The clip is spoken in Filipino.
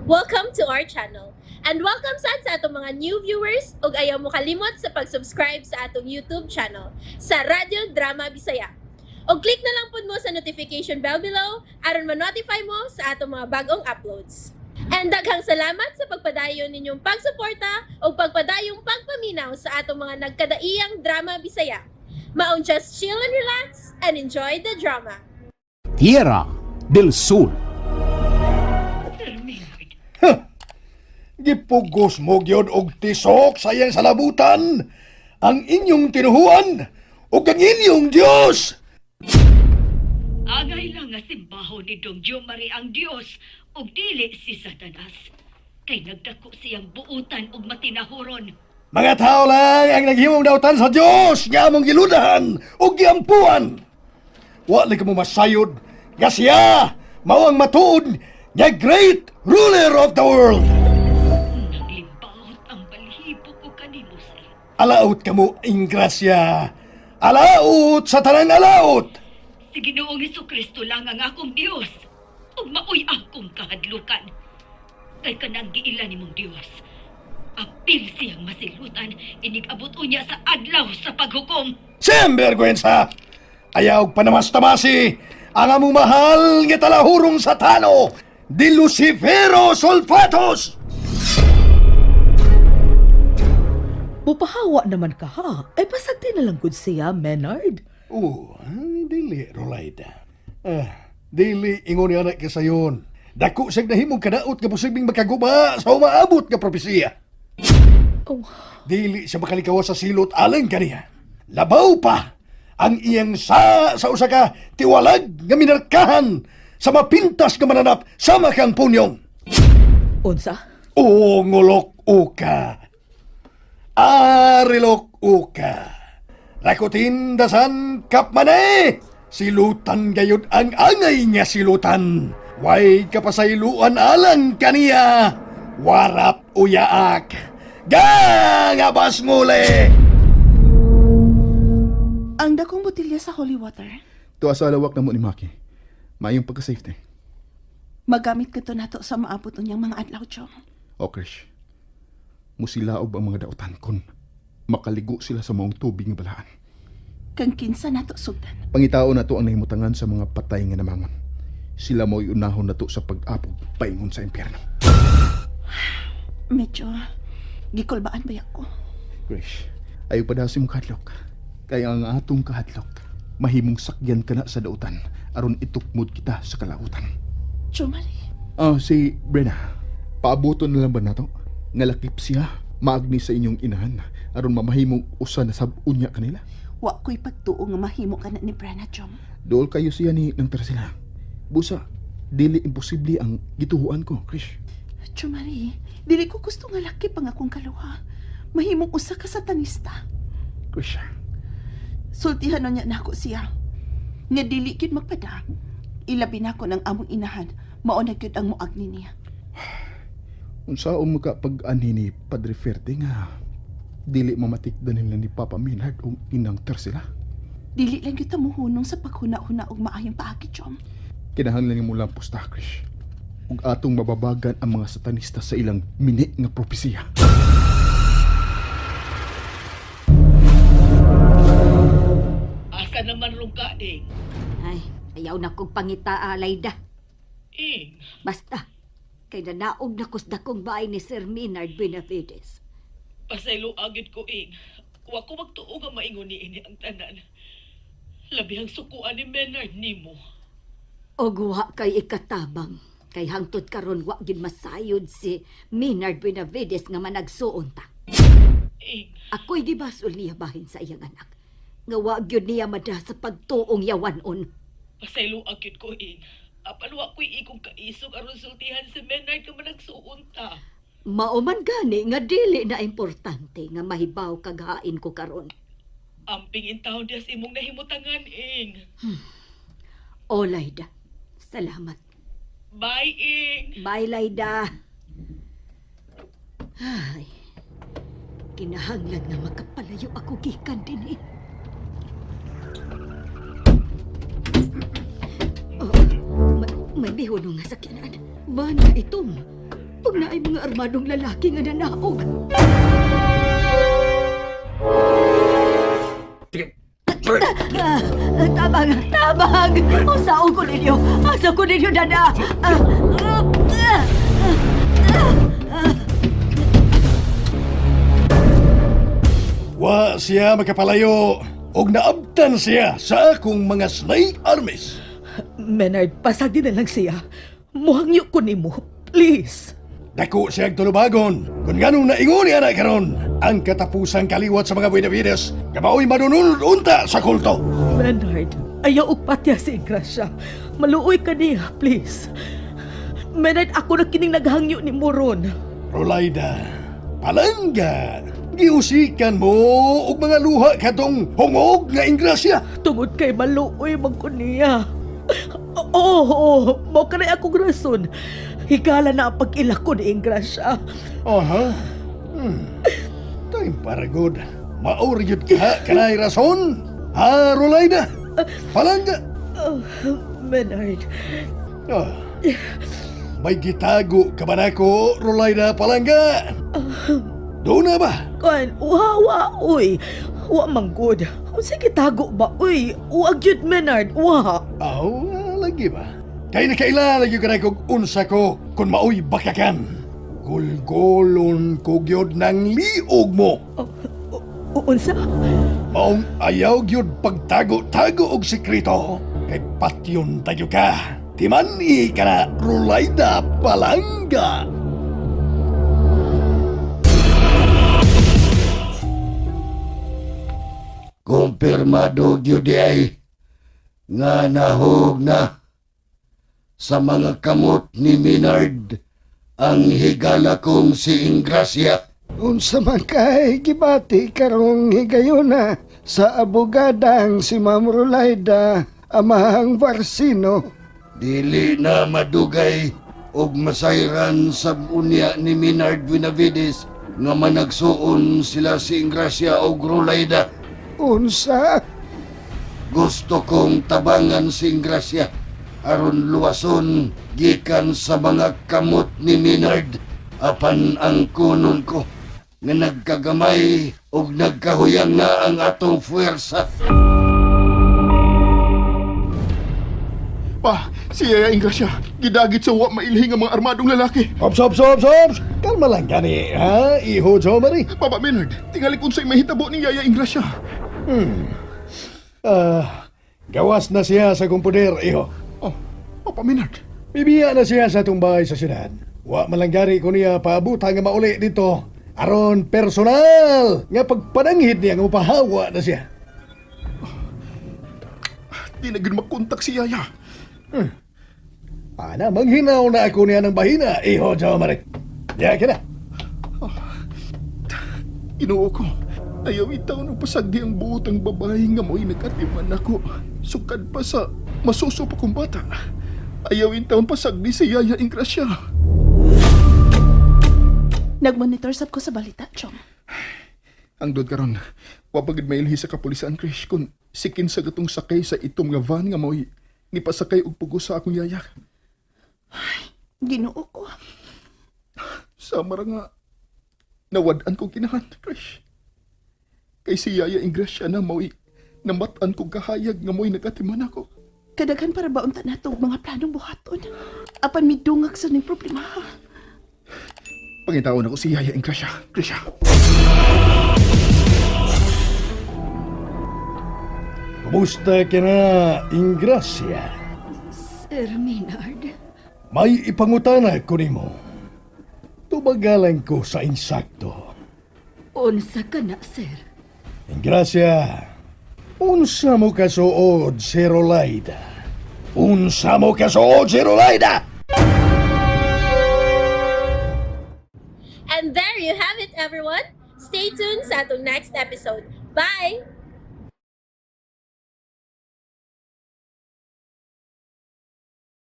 Welcome to our channel. And welcome sa atong mga new viewers ug ayaw mo kalimot sa pag-subscribe sa atong YouTube channel sa Radio Drama Bisaya. O click na lang pud mo sa notification bell below aron ma-notify mo sa atong mga bagong uploads. And daghang salamat sa pagpadayon ninyong pagsuporta o pagpadayong pagpaminaw sa atong mga nagkadaiyang Drama Bisaya. Maong just chill and relax and enjoy the drama. Tierra del Sur. Gipugos mo gyud og tisok sa iyang salabutan ang inyong tinuhuan ug ang inyong Dios. Agay lang nga simbaho ni Dong Jomari ang Dios ug dili si Satanas. Kay nagdako siyang buutan ug matinahuron. Mga tao lang ang naghimong dawtan sa Dios nga among giludahan ug giampuan. Wa lagi mo masayod nga siya mao ang matuod nga great ruler of the world. Naglimbahot ang balhibo ko kanimo, sir. Alaot kamo ing grasya. Alaot sa tanang alaot. Si Ginoong Hesukristo lang ang akong Dios ug maoy akong kahadlukan. Kay kanang giila nimong Dios. Apil siyang masilutan inig-abot unya sa adlaw sa paghukom. Sembergwensa! Ayaw panamas-tamasi ang among mahal nga talahurong satano, di Lucifero Sulfatos! Mupahawa naman ka ha. Ay pasagti na lang gud siya, Menard. Dili, Rolaida. Dili ingon nga na kasayon. Dako siyang nahimong kadaot nga posibleng makaguma sa umaabot nga propesiya. Oh, Dili siya makalikaw sa silot alang kaniya. Labaw pa ang iyang sa usa ka tiwalag nga minarkahan sa mapintas nga mananap sa makang punyong. unsa? O ngulok uka. Arilok uka. Rakutin dasan kapmane. Silutan gayud ang angay nga silutan. Way kapasayluan alang kaniya. Warap uyaak. Gangabas muli. Ang dakong botilya sa holy water, Tuwa sa alawak na mo ni Maki. Mayong pagka-safety. magamit ko to nato sa maabot unyang mga adlaw, Chong. O, Krish. Musilaob ang mga dautan kon. Makaligo sila sa maong tubig ng balaan. Kang kinsa nato sugdan. Pangitao na to ang nahimutangan sa mga patay nga namangon. Sila mo'y unahon na to sa pag-apog paingon sa impyerno. Medyo gikulbaan ba ako? Krish, ayaw pa dasi mong kahadlok. Kaya ang atong kahadlok, mahimong sakyan ka na sa dautan aron itukmod kita sa kalautan. Chumari, Si Brenna, paabuton na lang ba nato? Nga lakip siya, maagni sa inyong inahan aron mamahimong usa na sabunya kanila. wa ko'y pagtuo nga mahimo ka na ni Brenna, Chom. Dool kayo siya ni ng sila. Busa, dili imposible ang gituhuan ko, Krish. Chumari, dili ko gusto nga lakip ang akong kaluha. Mahimong usa ka satanista. Krish, Sultihan na niya nako siya. Nga dili gyud magpada. Ilabi nako ng among inahan, mao na gyud ang muagni niya. unsaon mo ka pag-anhi ni Padre Ferte nga dili mamatikdan nila ni Papa Minard o inang sila. Dili lang gyud ta muhunong sa paghuna-huna og maayong paagi, Chom. Kinahanglan mo lang pusta, Krish. Ug atong mababagan ang mga satanista sa ilang mini nga propesiya. Asa naman rong kaing? Ay, ayaw na kong pangita, Layda. Ing, Basta, kay nanaog na kusdakong bahay ni Sir Minard Benavides. pasaylo agad ko ing. Wa ko magtuo nga maingon ni ini ang tanan. Labihang sukuan ni Menard nimo. O guha kay ikatabang, kay hangtod karon wa gid masayod si Minard Benavides nga managsuon ta. Ing, Ako'y gibasol niya bahin sa iyang anak. Nga wa gyud niya mada sa pagtuong yawanon. pasaylo agad ko ing. Apan wa ko'y ikong kaisog aron sultihan si Menard nga managsuon ta. Mauman gani nga dili na importante nga mahibaw kaghain ko karon. Amping intawon dias imong nahimutangan ing. O Layda, salamat. Bye ing. Bye, Layda. Ay, kinahanglan na makapalayo ako gikan din eh. Oh, may bihon nga sakyanan. Ba na itom. Kung naay mga armadong lalaki nga nanaog. Tabang! Tabang! Usaon ko ninyo! Asa ko ninyo, dada! Wa siya makapalayo og naabtan siya sa akong mga snake armies. Menard, pasagdi na lang siya. Muhangyo ko nimo. Please. Dako siyang tulubagon kung ganong naingon niya na karon ang katapusang kaliwat sa mga Benavides nga mao'y madunul unta sa kulto. Menard, ayaw og patya si Ingrasya. Maluoy ka niya, please. Menard, ako na kining naghangyo ni Moron. Rolaida, palangga, giusikan mo og mga luha katong hungog nga ingrasya. Tungod kay maluoy man ko niya. Oo, mo ka na akong rason. Higala na ang pag-ila ko ni Ingrasya. Aha. Time para good. Mauryod ka kanay rason. Ha, Rolaida? Palangga. Menard, Ah. May gitago ka ba nako, Rolaida Palangga? Doon na ba? kan, wa, uy. Wa manggod. Sige tago ba, uy. Huwag yun, Menard, wa. Aw, lagi ba? Kaya nakaila lagi ka na kong unsa ko kung mao'y bakakan. Gulgolon ko gyud ng liog mo. Unsa? Maong ayaw gyud pagtago-tago og sekreto. Kay patyon tayo ka. Timani ka na, Rolaida Palangga. Kumpirmado gyud ay nga nahog na sa mga kamot ni Minard ang higala kong si Ingrasya. Unsa man kay gibati karong higayuna sa abogadang si Ma'am Rolaida amahang Varsino. Dili na madugay og masayran sa unya ni Minard Benavides nga managsuon sila si Ingrasya og Rolaida. Unsa? Gusto kong tabangan si Ingrasya aron luwason gikan sa mga kamot ni Minard apan ang kunon ko nga nagkagamay ug nagkahuyang na ang atong puwersa. Pa, si Yaya Ingrasya, gidagit sa wa mailhing ang mga armadong lalaki. Ops! Kalma lang gani, ha? Iho Jo Marie. Papa Menard, tingali kung sa'y mahitabo ni Yaya Ingrasya. Gawas na siya sa kumpuder, iho. Oh, Papa Menard. Bibiya na siya sa itong bahay sa syudad. Wa malanggari ko niya paabutan nga mauli dito. Aron personal nga pagpadanghid niya nga mapahawa na siya. Di na gid makontak si Yaya. Ana, manghinaw na ako niya ng bahina, iho Jo Marie. Diya ka na. Inuo ko, ayaw itaw ng pasagdi ang buot ang babae nga mo'y nagatiman ako. Sukad pa sa masuso pa kong bata. Ayaw itaw ang pasagdi si Yaya Ingrasya. Nagmonitor sab ko sa balita, Chong. Ang dod karon, wapagid mailhi sa kapulisan, Krish, kung sikin sa gatong sakay sa itom nga van nga mo'y nipasakay og pugo sa akong yaya. Ginoo ko. Samara nga, nawad-an kong kinahan, Krish. Kay si Yaya Ingrasya na mo'y namatan kong kahayag nga mo'y nagatiman ako. Kadaghan para ba unta nato og mga planong buhaton. Apan midungag sa ning problema. Pangitawon ako si Yaya Ingrasya, Krisha. Kumusta ka na, Ingrasya? Sir Minard, May ipangutana ko nimo. Tubagalan ko sa insakto. unsa ka na, sir? Ingrasya, unsa mo kasuod si Rolaida? Unsa mo kasuod si Rolaida? And there you have it, everyone. Stay tuned sa atong next episode. Bye!